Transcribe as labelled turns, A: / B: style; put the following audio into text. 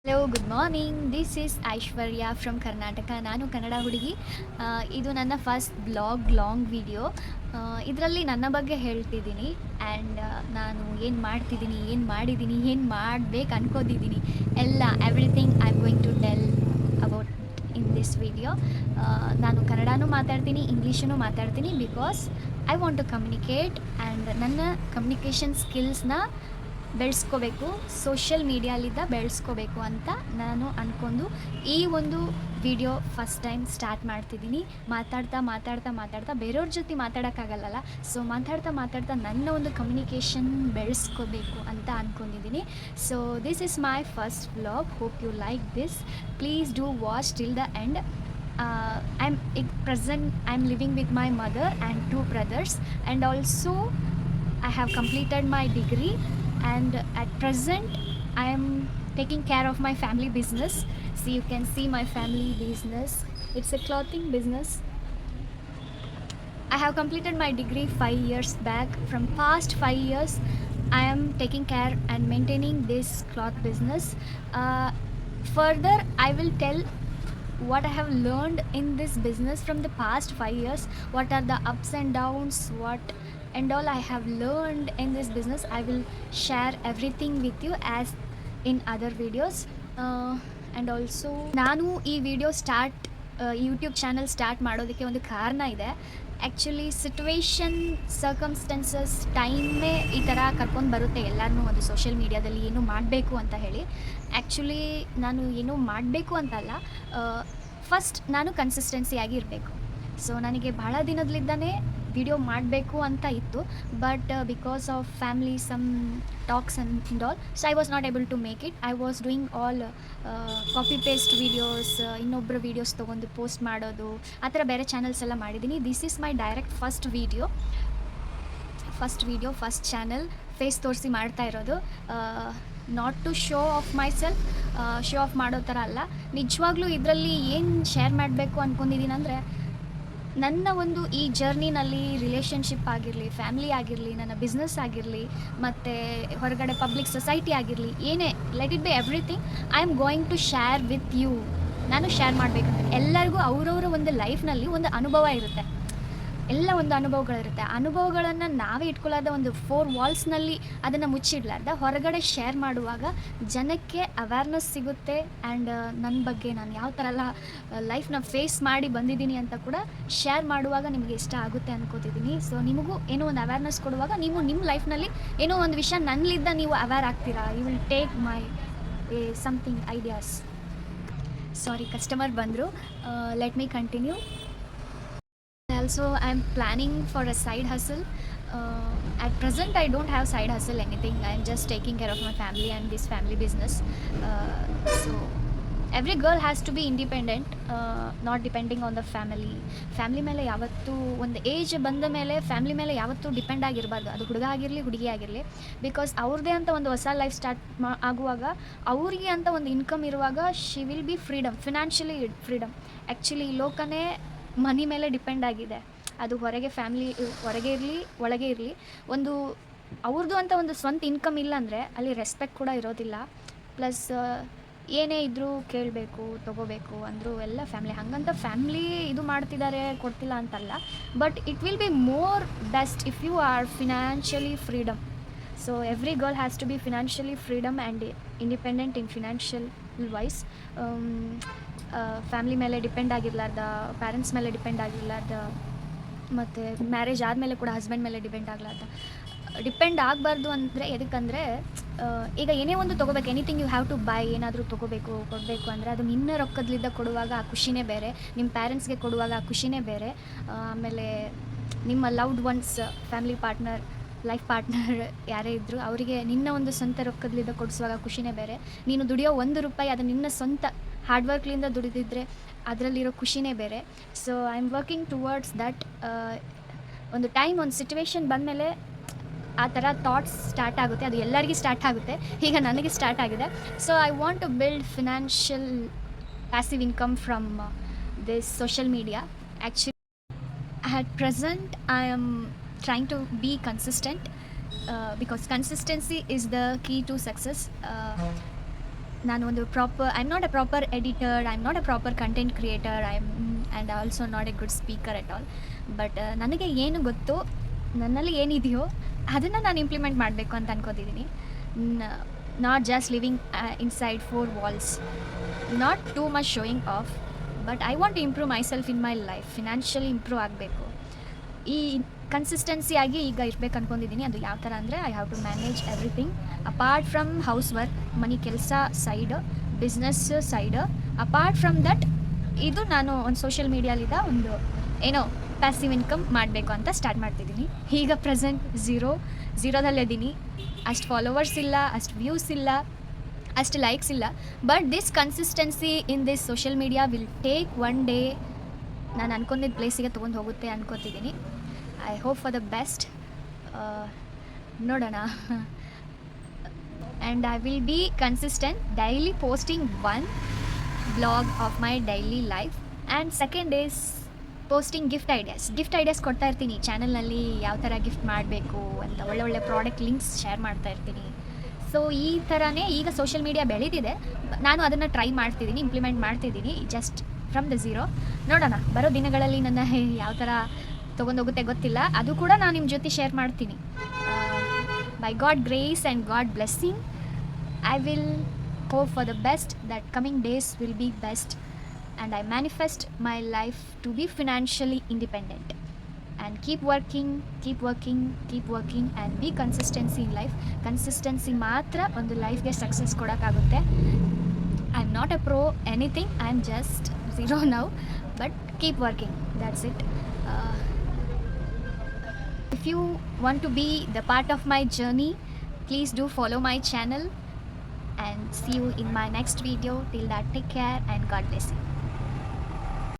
A: Hello, good morning. This is Aishwarya from Karnataka. ನಾನು ಕನ್ನಡ ಹುಡುಗಿ. ಇದು ನನ್ನ ಫಸ್ಟ್ ಬ್ಲಾಗ್ ಲಾಂಗ್ ವಿಡಿಯೋ. ಇದರಲ್ಲಿ ನನ್ನ ಬಗ್ಗೆ ಹೇಳ್ತಿದ್ದೀನಿ ಆ್ಯಂಡ್ ನಾನು ಏನು ಮಾಡ್ತಿದ್ದೀನಿ, ಏನು ಮಾಡಿದ್ದೀನಿ, ಏನು ಮಾಡಬೇಕು ಅನ್ಕೋತಿದ್ದೀನಿ, ಎಲ್ಲ everything I am going to tell about in this video. ನಾನು ಕನ್ನಡನೂ ಮಾತಾಡ್ತೀನಿ, ಇಂಗ್ಲೀಷೂ ಮಾತಾಡ್ತೀನಿ, because I want to communicate and ನನ್ನ ಕಮ್ಯುನಿಕೇಷನ್ ಸ್ಕಿಲ್ಸ್ನ ಬೆಳೆಸ್ಕೋಬೇಕು, ಸೋಷಿಯಲ್ ಮೀಡಿಯಾಲಿಂದ ಬೆಳೆಸ್ಕೋಬೇಕು ಅಂತ ನಾನು ಅಂದ್ಕೊಂಡು ಈ ಒಂದು ವಿಡಿಯೋ ಫಸ್ಟ್ ಟೈಮ್ ಸ್ಟಾರ್ಟ್ ಮಾಡ್ತಿದ್ದೀನಿ. ಮಾತಾಡ್ತಾ ಮಾತಾಡ್ತಾ ಮಾತಾಡ್ತಾ ಬೇರೆಯವ್ರ ಜೊತೆ ಮಾತಾಡೋಕ್ಕಾಗಲ್ಲಲ್ಲ, ಸೊ ಮಾತಾಡ್ತಾ ಮಾತಾಡ್ತಾ ನನ್ನ ಒಂದು ಕಮ್ಯುನಿಕೇಷನ್ ಬೆಳೆಸ್ಕೋಬೇಕು ಅಂತ ಅಂದ್ಕೊಂಡಿದ್ದೀನಿ. So this is my first vlog. Hope you like this. Please do watch till the end. I'm living with my mother and two brothers, and also I have completed my degree, and at present I am taking care of my family business. So you can see my family business. It's a clothing business. I have completed my degree 5 years back. From past 5 years I am taking care and maintaining this cloth business. Further I will tell what I have learned in this business from the past 5 years, what are the ups and downs, what and all I have learned in this business. I will share everything with you as in other videos. And also ನಾನು ಈ video YouTube channel start ಮಾಡೋದಕ್ಕೆ ಒಂದು ಕಾರಣ ಇದೆ. Actually situation, circumstances, ಟೈಮೇ ಈ ಥರ ಕರ್ಕೊಂಡು ಬರುತ್ತೆ ಎಲ್ಲರನ್ನೂ ಒಂದು ಸೋಷಿಯಲ್ ಮೀಡ್ಯಾದಲ್ಲಿ ಏನೂ ಮಾಡಬೇಕು ಅಂತ ಹೇಳಿ. ಆ್ಯಕ್ಚುಲಿ ನಾನು ಏನೂ ಮಾಡಬೇಕು ಅಂತಲ್ಲ, ಫಸ್ಟ್ ನಾನು ಕನ್ಸಿಸ್ಟೆನ್ಸಿಯಾಗಿ ಇರಬೇಕು. ಸೊ ನನಗೆ ಭಾಳ ದಿನದಲ್ಲಿದ್ದಾನೆ ವಿಡಿಯೋ ಮಾಡಬೇಕು ಅಂತ ಇತ್ತು, but because of family some talks and all, so I was not able to make it. I was doing all copy paste videos, ಇನ್ನೊಬ್ಬರ ವೀಡಿಯೋಸ್ ತೊಗೊಂಡು ಪೋಸ್ಟ್ ಮಾಡೋದು, ಆ ಥರ ಬೇರೆ ಚಾನಲ್ಸ್ ಎಲ್ಲ ಮಾಡಿದ್ದೀನಿ. This is my direct first video, first channel face ತೋರಿಸಿ ಮಾಡ್ತಾ ಇರೋದು. Not to show off my self, show off ಮಾಡೋ ಥರ ಅಲ್ಲ. ನಿಜವಾಗ್ಲೂ ಇದರಲ್ಲಿ ಏನು ಶೇರ್ ಮಾಡಬೇಕು ಅಂದ್ಕೊಂಡಿದ್ದೀನಿ ಅಂದರೆ, ನನ್ನ ಒಂದು ಈ ಜರ್ನಿನಲ್ಲಿ ರಿಲೇಷನ್ಶಿಪ್ ಆಗಿರಲಿ, ಫ್ಯಾಮ್ಲಿ ಆಗಿರಲಿ, ನನ್ನ ಬಿಸ್ನೆಸ್ ಆಗಿರಲಿ, ಮತ್ತು ಹೊರಗಡೆ ಪಬ್ಲಿಕ್ ಸೊಸೈಟಿ ಆಗಿರಲಿ, ಏನೇ let it be everything I am going to share with you. ನಾನು ಶೇರ್ ಮಾಡಬೇಕಂತ ಎಲ್ಲರಿಗೂ ಅವರವರ ಒಂದು ಲೈಫ್ನಲ್ಲಿ ಒಂದು ಅನುಭವ ಇರುತ್ತೆ, ಎಲ್ಲ ಒಂದು ಅನುಭವಗಳಿರುತ್ತೆ. ಅನುಭವಗಳನ್ನು ನಾವೇ ಇಟ್ಕೊಳ್ಳಾರ್ದ ಒಂದು 4 ವಾಲ್ಸ್ನಲ್ಲಿ ಅದನ್ನು ಮುಚ್ಚಿಡ್ಲಾರ್ದ ಹೊರಗಡೆ ಶೇರ್ ಮಾಡುವಾಗ ಜನಕ್ಕೆ ಅವೇರ್ನೆಸ್ ಸಿಗುತ್ತೆ. ಆ್ಯಂಡ್ ನನ್ನ ಬಗ್ಗೆ ನಾನು ಯಾವ ಥರ ಎಲ್ಲ ಲೈಫ್ನ ಫೇಸ್ ಮಾಡಿ ಬಂದಿದ್ದೀನಿ ಅಂತ ಕೂಡ ಶೇರ್ ಮಾಡುವಾಗ ನಿಮಗೆ ಇಷ್ಟ ಆಗುತ್ತೆ ಅಂದ್ಕೋತಿದ್ದೀನಿ. ಸೊ ನಿಮಗೂ ಏನೋ ಒಂದು ಅವೇರ್ನೆಸ್ ಕೊಡುವಾಗ ನೀವು ನಿಮ್ಮ ಲೈಫ್ನಲ್ಲಿ ಏನೋ ಒಂದು ವಿಷಯ ನನ್ನಲ್ಲಿದ್ದ ನೀವು ಅವೇರ್ ಆಗ್ತೀರಾ. You will take my something ideas. Sorry, customer ಬಂದರು. Let me continue. Also I'm planning for a side hustle. At present I don't have side hustle anything. I'm just taking care of my family and this family business. So every girl has to be independent, not depending on the family ಮೇಲೆ ಯಾವತ್ತೂ ಒಂದು age ಬಂದ ಮೇಲೆ family ಮೇಲೆ ಯಾವತ್ತೂ depend ಆಗಿರಬಾರ್ದು. ಅದು ಹುಡುಗ ಆಗಿರಲಿ ಹುಡುಗಿ ಆಗಿರಲಿ, ಬಿಕಾಸ್ ಅವ್ರದ್ದೇ ಅಂತ ಒಂದು ಹೊಸ ಲೈಫ್ ಸ್ಟಾರ್ಟ್ ಆಗುವಾಗ, ಅವರಿಗೆ ಅಂತ ಒಂದು ಇನ್ಕಮ್ ಇರುವಾಗ she will be freedom, financially freedom. Actually ಈ ಲೋಕನೇ ಮನಿ ಮೇಲೆ ಡಿಪೆಂಡ್ ಆಗಿದೆ. ಅದು ಹೊರಗೆ ಇರಲಿ ಒಳಗೆ ಇರಲಿ, ಒಂದು ಅವ್ರದ್ದು ಅಂತ ಒಂದು ಸ್ವಂತ ಇನ್ಕಮ್ ಇಲ್ಲ ಅಂದರೆ ಅಲ್ಲಿ ರೆಸ್ಪೆಕ್ಟ್ ಕೂಡ ಇರೋದಿಲ್ಲ. ಪ್ಲಸ್ ಏನೇ ಇದ್ದರೂ ಕೇಳಬೇಕು, ತೊಗೋಬೇಕು ಅಂದರೂ ಎಲ್ಲ ಫ್ಯಾಮ್ಲಿ. ಹಾಗಂತ ಫ್ಯಾಮ್ಲಿ ಇದು ಮಾಡ್ತಿದ್ದಾರೆ ಕೊಡ್ತಿಲ್ಲ ಅಂತಲ್ಲ, but it will be more best if you are financially freedom. So every girl has to be financially freedom and independent in financial wise. Family ಮೇಲೆ ಡಿಪೆಂಡ್ ಆಗಿರಲಾರ್ದ, ಪ್ಯಾರೆಂಟ್ಸ್ ಮೇಲೆ ಡಿಪೆಂಡ್ ಆಗಿರಲಾರ್ದ, ಮತ್ತು ಮ್ಯಾರೇಜ್ ಆದಮೇಲೆ ಕೂಡ ಹಸ್ಬೆಂಡ್ ಮೇಲೆ ಡಿಪೆಂಡ್ ಆಗಬಾರ್ದು. ಅಂದರೆ ಎದಕ್ಕಂದರೆ, ಈಗ ಏನೇ ಒಂದು ತೊಗೋಬೇಕು, anything you have to buy, ಏನಾದರೂ ತೊಗೋಬೇಕು ಕೊಡಬೇಕು ಅಂದರೆ ಅದು ನಿನ್ನ ರೊಕ್ಕದಲ್ಲಿದ್ದ ಕೊಡುವಾಗ ಆ ಖುಷಿನೇ ಬೇರೆ, ನಿಮ್ಮ ಪ್ಯಾರೆಂಟ್ಸ್ಗೆ ಕೊಡುವಾಗ ಆ ಖುಷಿನೇ ಬೇರೆ. ಆಮೇಲೆ ನಿಮ್ಮ loved once, family partner, life partner ಯಾರೇ ಇದ್ದರೂ ಅವರಿಗೆ ನಿನ್ನ ಒಂದು ಸ್ವಂತ ರೊಕ್ಕದಲ್ಲಿದ್ದ ಕೊಡಿಸುವಾಗ ಖುಷಿನೇ ಬೇರೆ. ನೀನು ದುಡಿಯೋ ₹1 ಅದು ನಿನ್ನ ಸ್ವಂತ ಹಾರ್ಡ್ ವರ್ಕ್ಲಿಂದ ದುಡಿದಿದ್ರೆ ಅದರಲ್ಲಿರೋ ಖುಷಿನೇ ಬೇರೆ. So I am working towards that. ಒಂದು ಟೈಮ್, ಒಂದು ಸಿಚುವೇಶನ್ ಬಂದಮೇಲೆ ಆ ಥರ ಥಾಟ್ಸ್ ಸ್ಟಾರ್ಟ್ ಆಗುತ್ತೆ. ಅದು ಎಲ್ಲರಿಗೂ ಸ್ಟಾರ್ಟ್ ಆಗುತ್ತೆ, ಈಗ ನನಗೆ ಸ್ಟಾರ್ಟ್ ಆಗಿದೆ. So I want to build financial passive income from this social media. Actually at present I am trying to be consistent, because consistency is the key to success. ನಾನು ಒಂದು I am not a proper editor, I am not a proper content creator, I am and also not A good speaker at all. But ನನಗೆ ಏನು ಗೊತ್ತೋ, ನನ್ನಲ್ಲಿ ಏನಿದೆಯೋ ಅದನ್ನು ನಾನು implement ಮಾಡಬೇಕು ಅಂತ ಅನ್ಕೋತಿದ್ದೀನಿ. Not just living inside 4 walls, not too much showing off, but I want to improve myself in my life. Financially improve ಆಗಬೇಕು. ಈ ಕನ್ಸಿಸ್ಟೆನ್ಸಿಯಾಗಿ ಈಗ ಇರ್ಬೇಕು ಅಂದ್ಕೊಂಡಿದ್ದೀನಿ. ಅದು ಯಾವ ಥರ ಅಂದರೆ, I have to manage everything apart from house work, ಮನೆ ಕೆಲಸ side, business side. Apart from that, ಇದು ನಾನು ಒಂದು ಸೋಷಿಯಲ್ ಮೀಡಿಯಾಲಿಂದ ಒಂದು ಏನೋ ಪ್ಯಾಸಿವ್ ಇನ್ಕಮ್ ಮಾಡಬೇಕು ಅಂತ ಸ್ಟಾರ್ಟ್ ಮಾಡ್ತಿದ್ದೀನಿ. ಈಗ ಪ್ರೆಸೆಂಟ್ ಝೀರೋದಲ್ಲಿದ್ದೀನಿ. ಅಷ್ಟು ಫಾಲೋವರ್ಸ್ ಇಲ್ಲ, ಅಷ್ಟು ವ್ಯೂಸ್ ಇಲ್ಲ, ಅಷ್ಟು ಲೈಕ್ಸ್ ಇಲ್ಲ. But this consistency in this social media will take one day ನಾನು ಅನ್ಕೊಂಡಿದ್ದ ಪ್ಲೇಸಿಗೆ ತೊಗೊಂಡು ಹೋಗುತ್ತೆ ಅನ್ಕೋತಿದ್ದೀನಿ. I hope for the best. ನೋಡೋಣ. And I will be consistent, daily posting one blog of my daily life. And second is posting gift ideas ಕೊಡ್ತಾ ಇರ್ತೀನಿ ಚಾನಲ್ನಲ್ಲಿ, ಯಾವ ಥರ ಗಿಫ್ಟ್ ಮಾಡಬೇಕು ಅಂತ ಒಳ್ಳೆ ಪ್ರಾಡಕ್ಟ್ ಲಿಂಕ್ಸ್ ಶೇರ್ ಮಾಡ್ತಾ ಇರ್ತೀನಿ. ಸೊ ಈ ಥರನೇ ಈಗ ಸೋಷಿಯಲ್ ಮೀಡಿಯಾ ಬೆಳೀತಿದೆ. ನಾನು ಅದನ್ನು ಟ್ರೈ ಮಾಡ್ತಿದ್ದೀನಿ, ಇಂಪ್ಲಿಮೆಂಟ್ ಮಾಡ್ತಿದ್ದೀನಿ ಜಸ್ಟ್ ಫ್ರಮ್ ದ ಝೀರೋ. ನೋಡೋಣ, ಬರೋ ದಿನಗಳಲ್ಲಿ ನನ್ನ ಯಾವ ಥರ ತೊಗೊಂಡೋಗುತ್ತೆ ಗೊತ್ತಿಲ್ಲ. ಅದು ಕೂಡ ನಾನು ನಿಮ್ಮ ಜೊತೆ ಶೇರ್ ಮಾಡ್ತೀನಿ. By god grace and god blessing, I will hope for the best that coming days will be best. And I manifest my life to be financially independent, and keep working and be consistency in life. Consistency ಮಾತ್ರ ಒಂದು ಲೈಫ್ಗೆ success ಕೊಡೋಕ್ಕಾಗುತ್ತೆ. I am not a pro anything, I am just zero now, but keep working, that's it. If you want to be the part of my journey, please do follow my channel, and see you in my next video. Till that, take care and God bless you.